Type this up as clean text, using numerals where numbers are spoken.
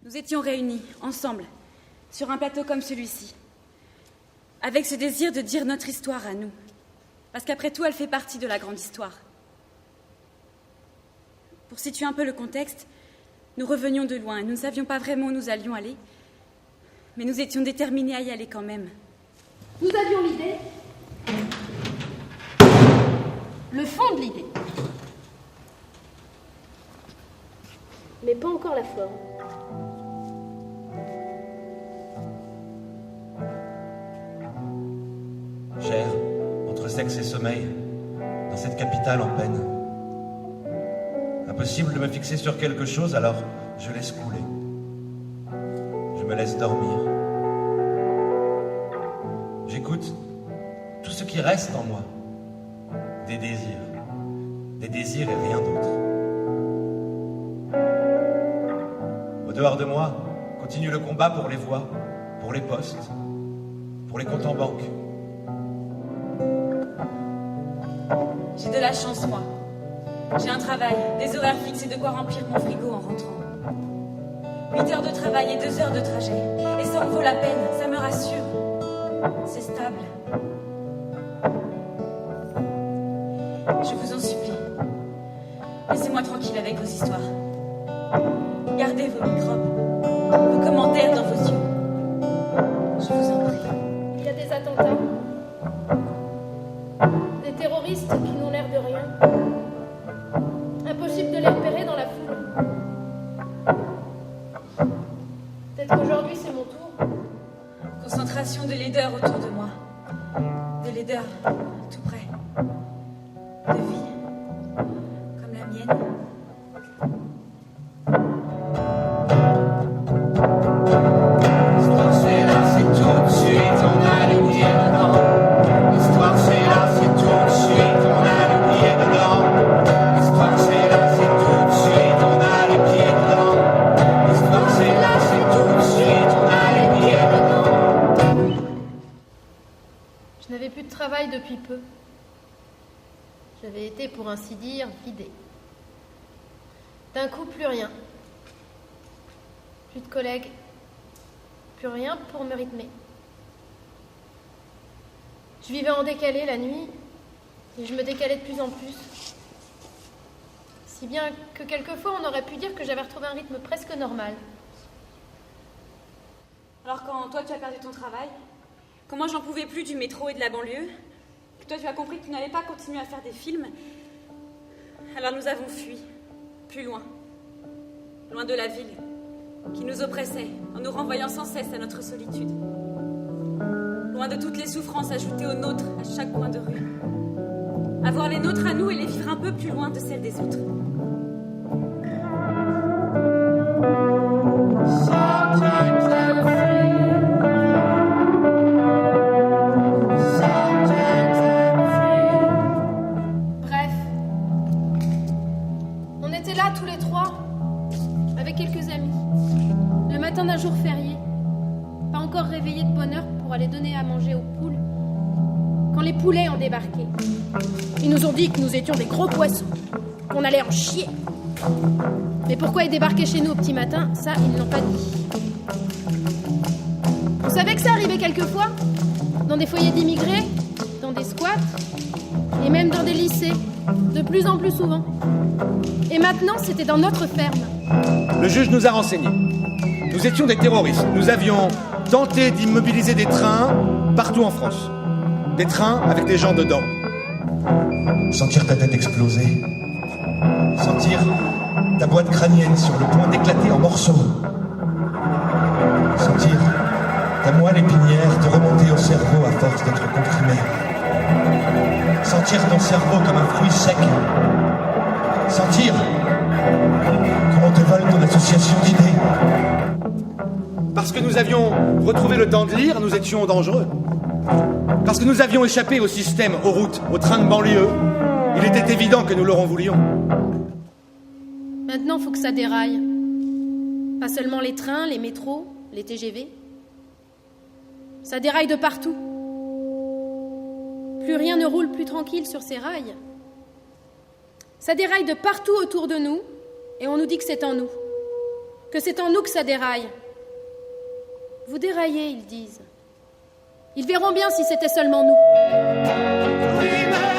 Nous étions réunis, ensemble, sur un plateau comme celui-ci, avec ce désir de dire notre histoire à nous. Parce qu'après tout, elle fait partie de la grande histoire. Pour situer un peu le contexte, nous revenions de loin et nous ne savions pas vraiment où nous allions aller, mais nous étions déterminés à y aller quand même. Nous avions l'idée, le fond de l'idée, mais pas encore la forme. Cher, entre sexe et sommeil, dans cette capitale en peine. Impossible de me fixer sur quelque chose, alors je laisse couler. Je me laisse dormir. J'écoute tout ce qui reste en moi. Des désirs et rien d'autre. Au dehors de moi, continue le combat pour les voix, pour les postes, pour les comptes en banque. J'ai de la chance, moi. J'ai un travail, des horaires fixes et de quoi remplir mon frigo en rentrant. 8 heures de travail et 2 heures de trajet. Et ça en vaut la peine, ça me rassure. C'est stable. Je vous en supplie. Laissez-moi tranquille avec vos histoires. Gardez vos microbes, vos commentaires dans vos yeux. Je vous en prie. Il y a des attentats. Des terroristes qui n'ont l'air de rien. Impossible de les repérer dans la foule. Peut-être qu'aujourd'hui c'est mon tour. Concentration de laideur autour de moi. De laideur tout près. De vie. Comme la mienne. L'histoire c'est là, c'est tout de suite, on a les pieds dedans. L'histoire c'est là, c'est tout de suite, on a les pieds dedans. L'histoire c'est là, c'est tout de suite, on a les pieds dedans. L'histoire c'est là, c'est tout de suite, on a les pieds dedans. Je n'avais plus de travail depuis peu. J'avais été, pour ainsi dire, vidée. D'un coup, plus rien. Plus de collègues. Plus rien pour me rythmer. Je vivais en décalé la nuit, et je me décalais de plus en plus. Si bien que quelquefois on aurait pu dire que j'avais retrouvé un rythme presque normal. Alors quand toi tu as perdu ton travail, quand moi j'en pouvais plus du métro et de la banlieue, que toi tu as compris que tu n'allais pas continuer à faire des films, alors nous avons fui, plus loin, loin de la ville, qui nous oppressait en nous renvoyant sans cesse à notre solitude. Loin de toutes les souffrances ajoutées aux nôtres à chaque coin de rue. Avoir les nôtres à nous et les vivre un peu plus loin de celles des autres. Sometimes I'm free. Sometimes I'm free. Bref, on était là tous les trois, avec quelques amis, le matin d'un jour férié, pas encore réveillés de bonne heure pour aller donner à manger aux poules, quand les poulets ont débarqué. Ils nous ont dit que nous étions des gros poissons, qu'on allait en chier. Mais pourquoi ils débarquaient chez nous au petit matin, ça, ils ne l'ont pas dit. Vous savez que ça arrivait quelquefois, dans des foyers d'immigrés, dans des squats, et même dans des lycées, de plus en plus souvent. Et maintenant, c'était dans notre ferme. Le juge nous a renseignés. Nous étions des terroristes. Nous avions tenté d'immobiliser des trains partout en France. Des trains avec des gens dedans. Sentir ta tête exploser. Sentir ta boîte crânienne sur le point d'éclater en morceaux. Sentir ta moelle épinière te remonter au cerveau à force d'être comprimée. Sentir ton cerveau comme un fruit sec. Sentir comment te vole ton association d'idées. Parce que nous avions retrouvé le temps de lire, nous étions dangereux. Parce que nous avions échappé au système, aux routes, aux trains de banlieue. Il était évident que nous l'aurons voulions. Maintenant, faut que ça déraille. Pas seulement les trains, les métros, les TGV. Ça déraille de partout. Plus rien ne roule plus tranquille sur ces rails. Ça déraille de partout autour de nous, et on nous dit que c'est en nous. que c'est en nous que ça déraille. Vous déraillez, ils disent. Ils verront bien si c'était seulement nous. Oui, mais